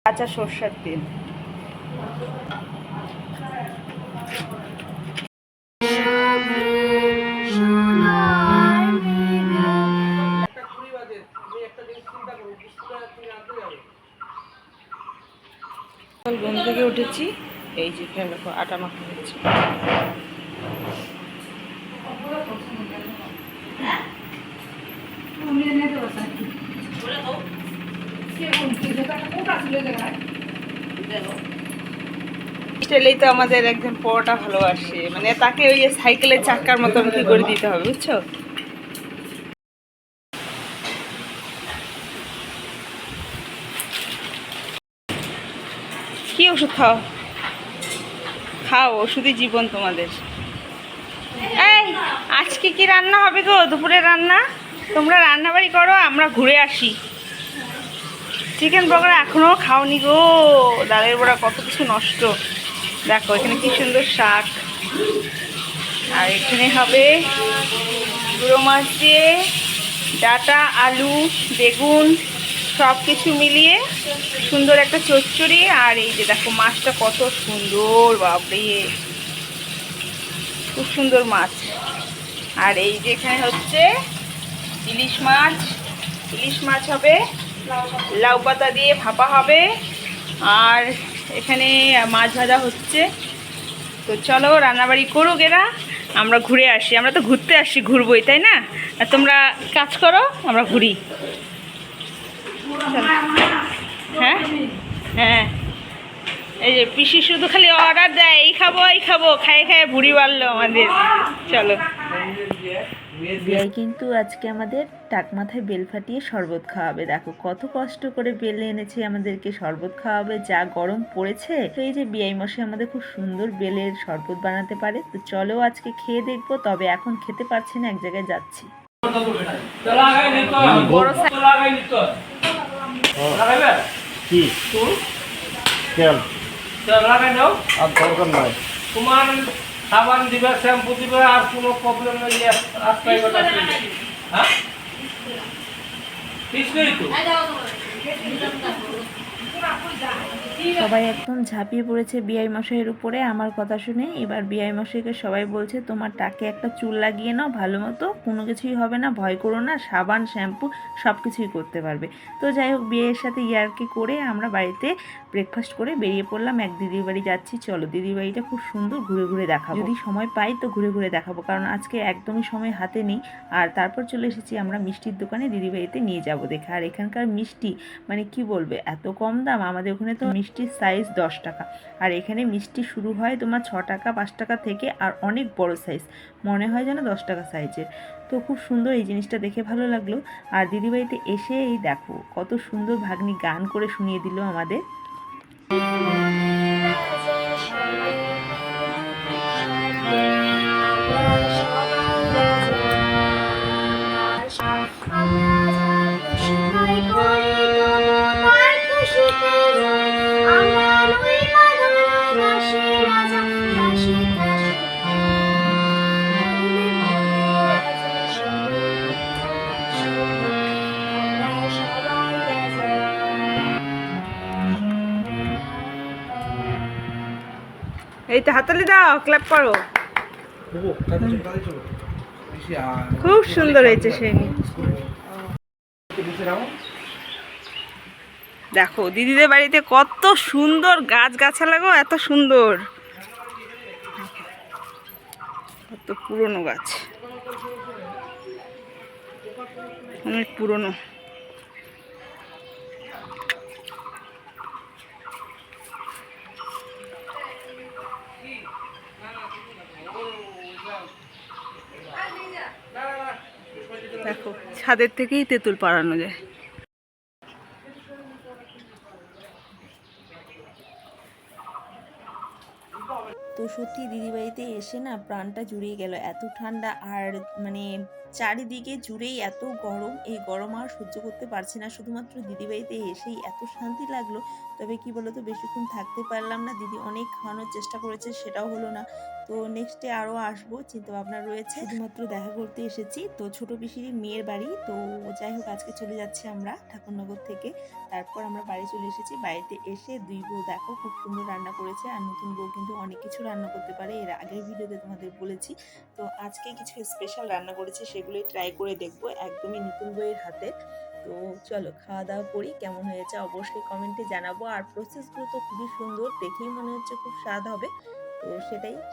কাঁচা সর্ষের তেল। ঘুম থেকে উঠেছি, এই যে দেখো আটা মাখা হচ্ছে। স্টাইলেই তো আমাদের একজন পরোটা ভালোবাসে, মানে তাকে ওই যে সাইকেলের চাক্কার মতন কি করে দিতে হবে, বুঝছো? কি ওষুধ খাও? খাও, ওষুধই জীবন তোমাদের। এই আজকে কি রান্না হবে গো? দুপুরে রান্না? তোমরা রান্নাবাড়ি করো, আমরা ঘুরে আসি। চিকেন পকোড়া এখনো খাওনি গো? ডালের বড়া কত কিছু নষ্ট। দেখো এখানে কি সুন্দর শাক, আর এখানে হবে গুঁড়ো মাছ দিয়ে ডাঁটা, আলু, বেগুন সব কিছু মিলিয়ে সুন্দর একটা চচ্চড়ি। আর এই যে দেখো মাছটা কত সুন্দর, বাপরে খুব সুন্দর মাছ। আর এই যে এখানে হচ্ছে ইলিশ মাছ, ইলিশ মাছ হবে, লাউ পাতা দিয়ে ভাপা হবে। আর এখানে মাছ ভাজা হচ্ছে। তো চলো রান্নাবাড়ি করুক এরা, আমরা ঘুরে আসি। আমরা তো ঘুরতে আসি, ঘুরবোই তাই না? আর তোমরা কাজ করো, আমরা ঘুরি। হ্যাঁ হ্যাঁ, এই যে পিসি শুধু খালি অর্ডার দেয়, এই খাবো এই খাবো, খায়ে খায়ে ভুঁড়ি বাড়লো আমাদের। চলো। বিয়াই কিন্তু আজকে আমাদের টাক মাথায় বেল ফাটিয়ে শরবত খাওয়াবে। দেখো কত কষ্ট করে বেল এনেছে আমাদেরকে শরবত খাওয়াবে, যা গরম পড়েছে। তো এই যে বিয়াই মশাই আমাদের খুব সুন্দর বেলের শরবত বানাতে পারে। তো চলো আজকে খেয়ে দেখবো, তবে এখন খেতে পারছি না, এক জায়গায় যাচ্ছি। তোমার সাবান দিবে, শ্যাম্পু দিবে, আর কোনো প্রবলেম নেই। রাস্তায় হ্যাঁ সবাই একদম ঝাঁপিয়ে পড়েছে বিআই মশাইয়ের উপরে আমার কথা শুনে। এবার বিআই মশাইকে সবাই বলছে তোমার টাকে একটা চুল লাগিয়ে নাও ভালো মতো, কোনো কিছুই হবে না, ভয় করো না, সাবান শ্যাম্পু সব কিছুই করতে পারবে। তো যাই হোক, বিয়ের সাথে ইয়ার্কি করে আমরা বাড়িতে ব্রেকফাস্ট করে বেরিয়ে পড়লাম। এক দিদির বাড়ি যাচ্ছি, চলো দিদির বাড়িটা খুব সুন্দর, ঘুরে ঘুরে দেখাবো। যদি সময় পাই তো ঘুরে ঘুরে দেখাবো, কারণ আজকে একদমই সময় হাতে নেই। আর তারপর চলে এসেছি আমরা মিষ্টির দোকানে, দিদির বাড়িতে নিয়ে যাবো দেখে। আর এখানকার মিষ্টি মানে কি বলবে, এত কম দাম। আমাদের ওখানে তো মিষ্টির সাইজ 10 টাকা, আর এখানে মিষ্টি শুরু হয় তোমার 6 টাকা 5 টাকা থেকে, আর অনেক বড় সাইজ, মনে হয় যেন 10 টাকা সাইজের। তো খুব সুন্দর, এই জিনিসটা দেখে ভালো লাগলো। আর দিদিবাড়িতে এসে এই দেখো কত সুন্দর ভাগ্নি গান করে শুনিয়ে দিল আমাদের। এই তো হাতালি দাও, ক্ল্যাপ করো। খুব সুন্দর হয়েছে সেই। দেখো দিদিদের বাড়িতে কত সুন্দর গাছ গাছালা গো, এত সুন্দর, কত পুরনো গাছ, অনেক পুরনো। দেখো ছাদের থেকেই তেঁতুল পাড়ানো যায়। তো সত্যি দিদিবাড়িতে এসে না প্রাণটা জুড়িয়ে গেল, এত ঠান্ডা আর মানে চারিদিকে জুড়েই এত গরম, এই গরম আর সহ্য করতে পারছি না। শুধুমাত্র দিদিবাড়িতে এসেই এত শান্তি লাগলো। তবে কি বলতো, বেশিক্ষণ থাকতে পারলাম না, দিদি অনেক খাওয়ানোর চেষ্টা করেছে, সেটাও হলো না। তো নেক্সটে আরও আসবো চিন্তা ভাবনা রয়েছে, শুধুমাত্র দেখা করতে এসেছি। তো ছোট পিসির মেয়ের বাড়ি, তো যাই হোক আজকে চলে যাচ্ছি আমরা ঠাকুরনগর থেকে। তারপর আমরা বাড়ি চলে এসেছি। বাড়িতে এসে দুই বউ দেখো খুব সুন্দর রান্না করেছে, আর নতুন বউ কিন্তু অনেক কিছু রান্না করতে পারে, এর আগের ভিডিওতে তোমাদের বলেছি। তো আজকে কিছু স্পেশাল রান্না করেছে, সেগুলোই ট্রাই করে দেখবো, একদমই নতুন বউয়ের হাতে। তো চলো খাওয়া দাওয়া করি, কেমন হয়েছে অবশ্যই কমেন্টে জানাবো। আর প্রসেসগুলো তো খুবই সুন্দর, দেখেই মনে হচ্ছে খুব স্বাদ হবে। তো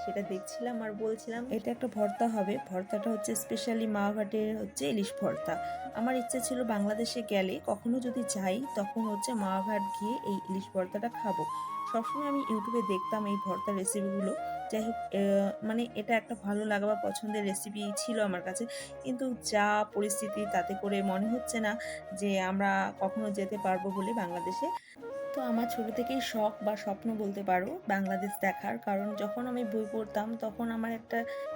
সেটা দেখছিলাম আর বলছিলাম। এটা একটা ভর্তা হবে, ভর্তাটা হচ্ছে স্পেশালি মাওঘাটের হচ্ছে ইলিশ ভর্তা। আমার ইচ্ছা ছিল বাংলাদেশে গেলে কখনো যদি যাই তখন হচ্ছে মাওঘাট গিয়ে এই ইলিশ ভর্তাটা খাবো। সবসময় আমি ইউটিউবে দেখতাম এই ভর্তার রেসিপিগুলো। যাই হোক মানে এটা একটা ভালো লাগা বা পছন্দের রেসিপি ছিল আমার কাছে, কিন্তু যা পরিস্থিতি তাতে করে মনে হচ্ছে না যে আমরা কখনো যেতে পারবো বলে বাংলাদেশে। তো আমার ছোট থেকেই শখ বা স্বপ্ন বলতে পারো বাংলাদেশ দেখার, কারণ যখন আমি বই পড়তাম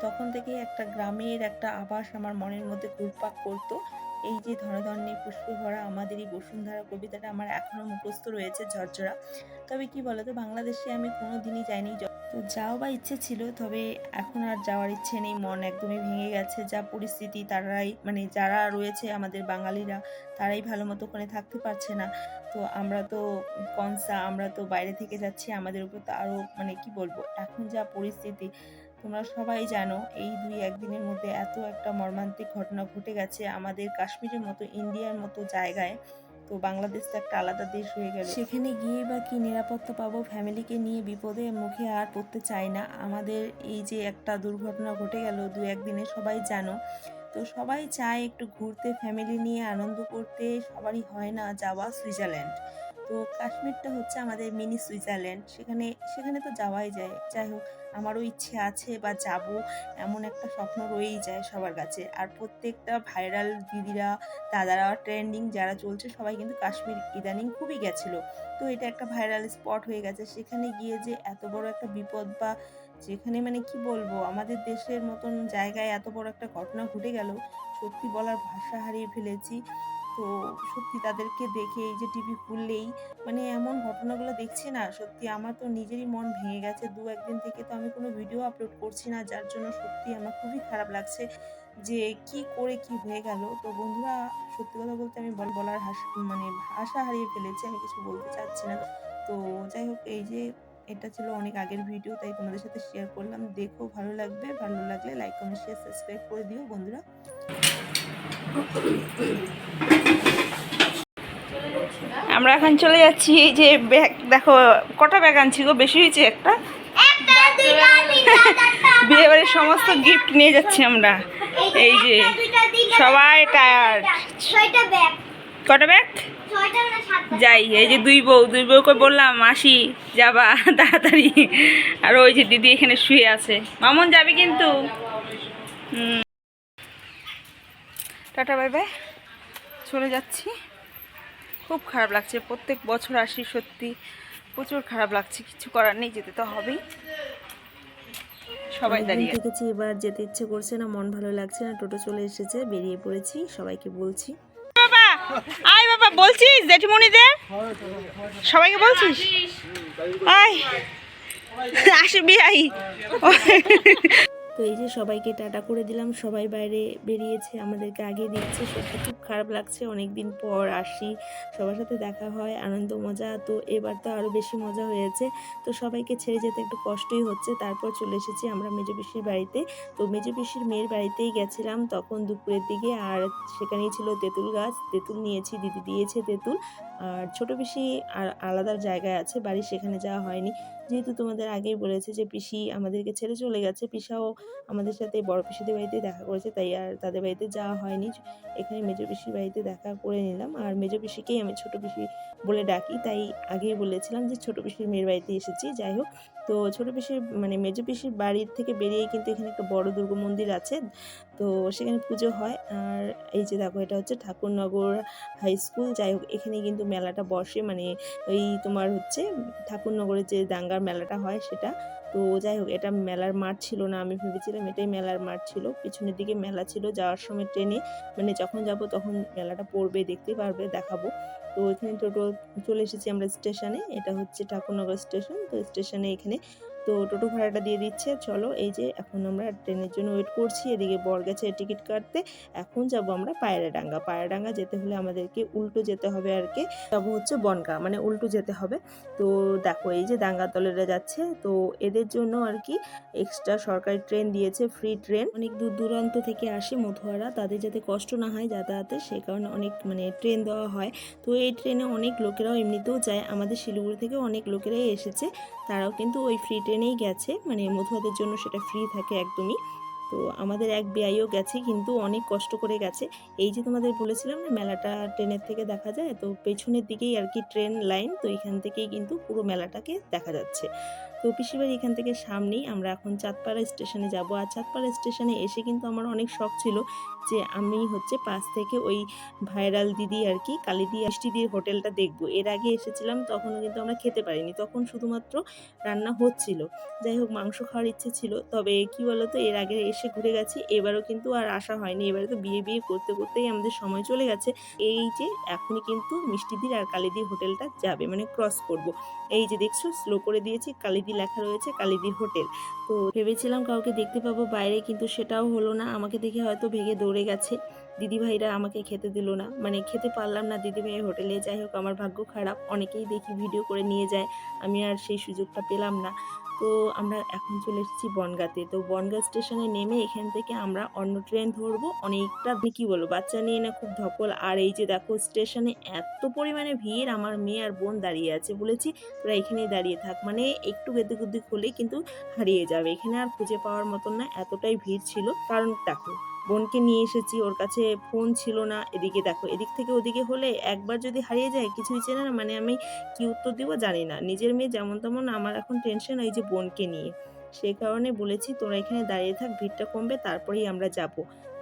তখন থেকেই একটা গ্রামের একটা আভাস আমার মনের মধ্যে ঘুরপাক করতো। এই যে ধনধান্যে পুষ্পে ভরা আমাদেরই বসুন্ধরা কবিতাটা আমার এখনো মুখস্থ রয়েছে ঝরঝরা। তবে কি বলতো, বাংলাদেশে আমি কোনো দিনই যাইনি, তো যাও বা ইচ্ছে ছিল, তবে এখন আর যাওয়ার ইচ্ছে নেই, মন একদমই ভেঙে গেছে। যা পরিস্থিতি, তারাই মানে যারা রয়েছে আমাদের বাঙালিরা, তারাই ভালো মতো ওখানে থাকতে পারছে না। তো আমরা তো কনসা, আমরা তো বাইরে থেকে যাচ্ছি, আমাদের উপর তো আরও মানে কি বলবো, এখন যা পরিস্থিতি তোমরা সবাই জানো। এই 2-1 দিনের মধ্যে এত একটা মর্মান্তিক ঘটনা ঘটে গেছে আমাদের কাশ্মীরের মতো ইন্ডিয়ার মতো জায়গায়। তো বাংলাদেশ তো একটা আলাদা দেশ হয়ে গেল, সেখানে গিয়ে বা কি নিরাপত্তা পাবো, ফ্যামিলিকে নিয়ে বিপদের মুখে আর পড়তে চাই না। আমাদের এই যে একটা দুর্ঘটনা ঘটে গেল 2-1 দিনে, সবাই জানো। তো সবাই চায় একটু ঘুরতে, ফ্যামিলি নিয়ে আনন্দ করতে, সবারই হয় না যাওয়া সুইজারল্যান্ড। তো কাশ্মীরটা হচ্ছে আমাদের মিনি সুইজারল্যান্ড, সেখানে তো যাওয়াই যায়। যাই হোক আমারও ইচ্ছে আছে বা যাব, এমন একটা স্বপ্ন রয়েই যায় সবার কাছে। আর প্রত্যেকটা ভাইরাল দিদিরা, দাদারা, ট্রেন্ডিং যারা চলছে সবাই কিন্তু কাশ্মীর ইদানিং খুবই গেছিলো। তো এটা একটা ভাইরাল স্পট হয়ে গেছে, সেখানে গিয়ে যে এত বড় একটা বিপদ বা যেখানে মানে কি বলবো, আমাদের দেশের মতন জায়গায় এত বড় একটা ঘটনা ঘটে গেল, সত্যি বলার ভাষা হারিয়ে ফেলেছি। তো সত্যি তাদেরকে দেখে এই যে টিভি খুললেই মানে এমন ঘটনাগুলো দেখছি না, সত্যি আমার তো নিজেরই মন ভেঙে গেছে। 2-1 দিন থেকে তো আমি কোনো ভিডিও আপলোড করছি না, যার জন্য সত্যি আমার খুবই খারাপ লাগছে যে কি করে কি হয়ে গেল। তো বন্ধুরা, সত্যি কথা বলতে আমি বলার মানে ভাষা হারিয়ে ফেলেছি, আমি কিছু বলতে চাচ্ছি না। তো যাই হোক, এই যে এটা ছিল অনেক আগের ভিডিও, তাই তোমাদের সাথে শেয়ার করলাম। দেখো, ভালো লাগবে, ভালো লাগলে লাইক কমেন্ট শেয়ার সাবস্ক্রাইব করে দিও বন্ধুরা। আমরা এখন চলে যাচ্ছি। এই যে ব্যাগ দেখো, কটা ব্যাগ আনছি গো, বেশি হয়েছে একটা। বিয়ে বাড়ির সমস্ত গিফট নিয়ে যাচ্ছি আমরা। এই যে সবাই টায়ার্ড। কটা ব্যাগ যাই। এই যে দুই বউকে বললাম আসি, যাবা তাড়াতাড়ি। আর ওই যে দিদি এখানে শুয়ে আছে। মামুন যাবি কিন্তু। টাটা বাই বাই, চলে যাচ্ছি। খুব খারাপ লাগছে, প্রত্যেক বছর আসি, সত্যি প্রচুর খারাপ লাগছে, কিছু করার নেই, যেতে তো হবেই। সবাই দাঁড়িয়ে থেকেছি, এবার যেতে ইচ্ছে করছে না, মন ভালো লাগছে না। টোটো চলে এসেছে, বেরিয়ে পড়েছি, সবাইকে বলছি। বাবা আয়, বাবা বলছিস জেঠিমণিদের সবাইকে বলছিস আয় আসবি আই। তো এই যে সবাইকে টাটা করে দিলাম, সবাই বাইরে বেরিয়েছে, আমাদেরকে আগে দিচ্ছে। সত্যি খুব খারাপ লাগছে, অনেক দিন পর আসি, সবার সাথে দেখা হয়, আনন্দ মজা। তো এবার তো আরও বেশি মজা হয়েছে। তো সবাইকে ছেড়ে যেতে একটু কষ্টই হচ্ছে। তারপর চলে এসেছি আমরা মেজো পিসির বাড়িতে। তো মেজো পিসির মেয়ের বাড়িতেই গেছিলাম তখন দুপুরের দিকে, আর সেখানেই ছিল তেঁতুল গাছ, তেঁতুল নিয়েছি, দিদি দিয়েছে তেঁতুল। আর ছোটো পিসি আর আলাদা জায়গায় আছে বাড়ি, সেখানে যাওয়া হয়নি। যেহেতু তোমাদের আগেই বলেছে যে পিসি আমাদেরকে ছেড়ে চলে গেছে, পিসাও আমাদের সাথে বড় পিসিদের বাড়িতে দেখা করেছে, তাই আর তাদের বাড়িতে যাওয়া হয়নি। এখানে মেজো পিসির বাড়িতে দেখা করে নিলাম। আর মেজো পিসিকেই আমি ছোটো পিসি বলে ডাকি, তাই আগেই বলেছিলাম যে ছোটো পিসির মেয়ের বাড়িতে এসেছি। যাই হোক, তো ছোটো পিসির মানে মেজো পিসির বাড়ির থেকে বেরিয়ে কিন্তু এখানে একটা বড় দুর্গা মন্দির আছে, তো সেখানে পুজো হয়। আর এই যে দেখো, এটা হচ্ছে ঠাকুরনগর হাই স্কুল। যাই হোক, এখানে কিন্তু মেলাটা বসে, মানে ওই তোমার হচ্ছে ঠাকুরনগরের যে দাঙ্গার মেলাটা হয় সেটা। তো যাই হোক, এটা মেলার মাঠ ছিল না, আমি ভেবেছিলাম এটাই মেলার মাঠ ছিল। পিছনের দিকে মেলা ছিল, যাওয়ার সময় ট্রেনে মানে যখন যাব তখন মেলাটা পড়বে, দেখতে পারবে, দেখাবো। তো এখানে টোটো চলে এসেছি আমরা স্টেশনে, এটা হচ্ছে ঠাকুরনগর স্টেশন। তো স্টেশনে এখানে তো টোটো ভাড়াটা দিয়ে দিচ্ছে। চলো, এই যে এখন আমরা ট্রেনের জন্য ওয়েট করছি, এদিকে বর গেছে টিকিট কাটতে। এখন যাব আমরা পায়রাডাঙ্গা। পায়রাডাঙ্গা যেতে হলে আমাদেরকে উল্টো যেতে হবে আর কি, যাবো হচ্ছে বনগাঁ, মানে উল্টো যেতে হবে। তো দেখো এই যে দাঙ্গাতলেরা যাচ্ছে, তো এদের জন্য আর কি এক্সট্রা সরকারি ট্রেন দিয়েছে, ফ্রি ট্রেন। অনেক দূর দূরান্ত থেকে আসে মধুয়ারা, তাদের যাতে কষ্ট না হয় যাতায়াতে, সে কারণে অনেক মানে ট্রেন দেওয়া হয়। তো এই ট্রেনে অনেক লোকেরাও এমনিতেও যায়, আমাদের শিলিগুড়ি থেকে অনেক লোকেরাই এসেছে, তারাও কিন্তু ওই ফ্রি ট্রেনেই গেছে, মানে মধুয়াদের জন্য সেটা ফ্রি থাকে একদমই। তো আমাদের এক বেয়াইও গেছে, কিন্তু অনেক কষ্ট করে গেছে। এই যে তোমাদের বলেছিলাম না মেলাটা ট্রেনের থেকে দেখা যায়, তো পেছনের দিকেই আর কি ট্রেন লাইন, তো এখান থেকেই কিন্তু পুরো মেলাটাকে দেখা যাচ্ছে। তো পিসিবাড়ি এখান থেকে সামনেই, আমরা এখন চাঁদপাড়া স্টেশনে যাব। আর চাঁদপাড়া স্টেশনে এসে কিন্তু আমার অনেক শখ ছিল যে আমি হচ্ছে পাশ থেকে ওই ভাইরাল দিদি আর কি কালিদি মিষ্টিদির হোটেলটা দেখব। এর আগে এসেছিলাম, তখনও কিন্তু আমরা খেতে পারিনি, তখন শুধুমাত্র রান্না হচ্ছিল। যাই হোক, মাংস খাওয়ার ইচ্ছে ছিল, তবে কি বলতো এর আগে এসে ঘুরে গেছি, এবারও কিন্তু আর আসা হয়নি। এবারে তো বিয়ে বিয়ে করতে করতেই আমাদের সময় চলে গেছে। এই যে এখনই কিন্তু মিষ্টিদির আর কালিদির হোটেলটা যাবে, মানে ক্রস করব। এই যে দেখছো স্লো করে দিয়েছি, কালিদি লেখা রয়েছে, কালিদির হোটেল। তো ভেবেছিলাম কাউকে দেখতে পাবো বাইরে, কিন্তু সেটাও হলো না। আমাকে দেখে হয়তো ভেগে দৌড়ে গেছে। দিদিভাইরা আমাকে খেতে দিল না, মানে খেতে পারলাম না দিদিভাইয়ের হোটেলে। যাই হোক, আমার ভাগ্য খারাপ, অনেকেই দেখি ভিডিও করে নিয়ে যায়, আমি আর সেই সুযোগটা পেলাম না। তো আমরা এখন চলে এসেছি বনগাঁতে। তো বনগাঁ স্টেশনে নেমে এখান থেকে আমরা অন্য ট্রেন ধরবো। অনেকটা কি বলবো, বাচ্চা নিয়ে না খুব ধকল। আর এই যে দেখো স্টেশনে এত পরিমাণে ভিড়, আমার মেয়ে আর বোন দাঁড়িয়ে আছে, বলেছি তোরা এখানেই দাঁড়িয়ে থাক, মানে একটু গেদিক গুদিক হলেই কিন্তু হারিয়ে যাবে, এখানে আর খুঁজে পাওয়ার মতন না, এতটাই ভিড় ছিল। কারণ দেখো বোনকে নিয়ে এসেছি, ওর কাছে ফোন ছিল না। এদিকে দেখো, এদিক থেকে ওদিকে হলে একবার যদি হারিয়ে যায়, কিছুই চেনে না, মানে আমি কি উত্তর দিব জানি না। নিজের মেয়ে যেমন তেমন, আমার এখন টেনশন এই যে বোনকে নিয়ে। সেই কারণে বলেছি তোরা এখানে দাঁড়িয়ে থাক, ভিড়টা কমবে তারপরেই আমরা যাব।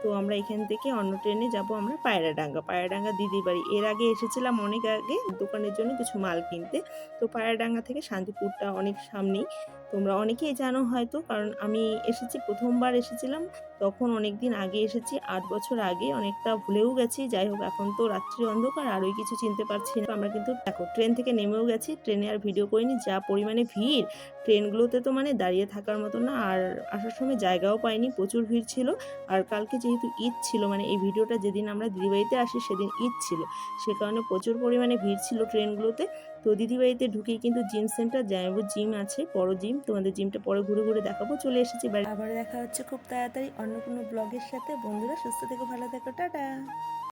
তো আমরা এখান থেকে অন্য ট্রেনে যাব আমরা পায়রাডাঙ্গা। পায়রাডাঙ্গা দিদির বাড়ি, এর আগে এসেছিলাম অনেক আগে দোকানের জন্য কিছু মাল কিনতে। তো পায়রাডাঙ্গা থেকে শান্তিপুরটা অনেক সামনেই, তোমরা অনেকেই জানো হয়তো, কারণ আমি এসেছি, প্রথমবার এসেছিলাম তখন অনেক দিন আগে এসেছি, 8 বছর আগে, অনেকটা ভুলেও গেছি। যাই হোক, এখন তো রাত্রি অন্ধকার, আর ওই কিছু চিনতে পারছি না। আমরা কিন্তু দেখো ট্রেন থেকে নেমেও গেছি, ট্রেনে আর ভিডিও করিনি, যা পরিমাণে ভিড় ট্রেনগুলোতে, তো মানে দাঁড়িয়ে থাকার মতো না। আর আসার সময় জায়গাও পাইনি, প্রচুর ভিড় ছিল। আর কালকে যেহেতু ঈদ ছিল, মানে এই ভিডিওটা যেদিন আমরা দিদিবাড়িতে আসি সেদিন ঈদ ছিল, সে কারণে প্রচুর পরিমাণে ভিড় ছিল ট্রেনগুলোতে। তো দিদিবাড়িতে ঢুকেই কিন্তু জিম সেন্টার, জামাইবু জিম আছে, বড় জিম, তোমাদের জিমটা পরে ঘুরে ঘুরে দেখাবো। চলে এসেছি বাড়ি, আবার দেখা হচ্ছে খুব তাড়াতাড়ি অন্য কোনো ব্লগের সাথে। বন্ধুরা সুস্থ থেকো, ভালো থেকো, টাটা।